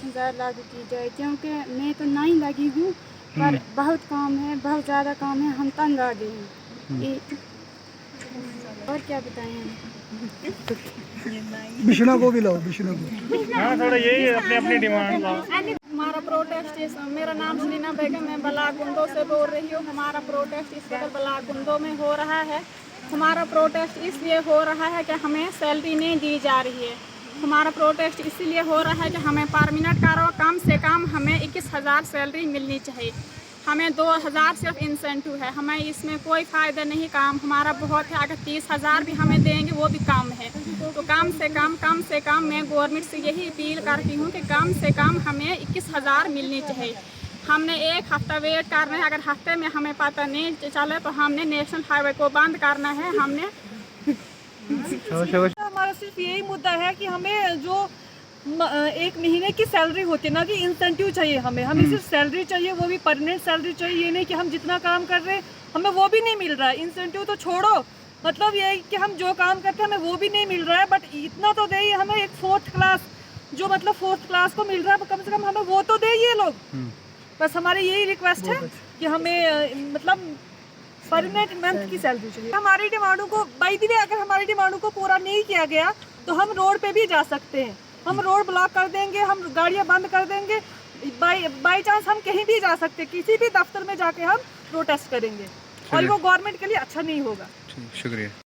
10,000 लागू की जाए, क्योंकि मैं तो नहीं लगी हूँ पर बहुत काम है, बहुत ज़्यादा काम है, हम तंग आ गए हैं। और क्या बताएं हम? बिशना को भी लाओ, बिशना को। हाँ, थोड़ा यही अपनी अपनी डिमांड लाओ। हमारा प्रोटेस्ट इस मेरा नाम शरीना बेगम, मैं बलाकुंदो से बोल रही हूँ। हमारा प्रोटेस्ट इस वक्त बलाकुंदो में हो रहा है। हमारा प्रोटेस्ट इसलिए हो रहा है कि हमें सैलरी नहीं दी जा रही है। हमारा प्रोटेस्ट इसीलिए हो रहा है कि हमें परमानेंट कारो कम से कम हमें 21,000 सैलरी मिलनी चाहिए। हमें 2,000 सिर्फ इंसेंटिव है, हमें इसमें कोई फ़ायदा नहीं। काम हमारा बहुत है, अगर 30,000 भी हमें देंगे वो भी कम है। तो कम से कम मैं गवर्नमेंट से यही अपील करती हूँ कि कम से कम हमें 21,000 मिलनी चाहिए। हमने एक हफ्ता वेट करना है, अगर हफ्ते में हमें पता नहीं चले तो हमने नेशनल हाईवे को बंद करना है। हमने हमारा सिर्फ यही मुद्दा है कि हमें जो एक महीने की सैलरी होती है ना, कि इंसेंटिव चाहिए हमें सिर्फ सैलरी चाहिए, वो भी परमानेंट सैलरी चाहिए। ये नहीं कि हम जितना काम कर रहे हैं हमें वो भी नहीं मिल रहा है। इंसेंटिव तो छोड़ो, मतलब ये है कि हम जो काम करते हैं हमें वो भी नहीं मिल रहा है। बट इतना तो दे हमें, एक 4th क्लास जो मतलब 4th क्लास को मिल रहा है, कम से कम हमें वो तो दे ये लोग। बस हमारी यही रिक्वेस्ट है कि हमें मतलब परमानेंट मंथ की सैलरी चाहिए। हमारी डिमांडों को बाय द वे अगर हमारी डिमांडों को पूरा नहीं किया गया तो हम रोड पे भी जा सकते हैं। हम रोड ब्लॉक कर देंगे, हम गाड़ियां बंद कर देंगे। बाई चांस हम कहीं भी जा सकते हैं, किसी भी दफ्तर में जाके हम प्रोटेस्ट करेंगे और वो गवर्नमेंट के लिए अच्छा नहीं होगा। शुक्रिया।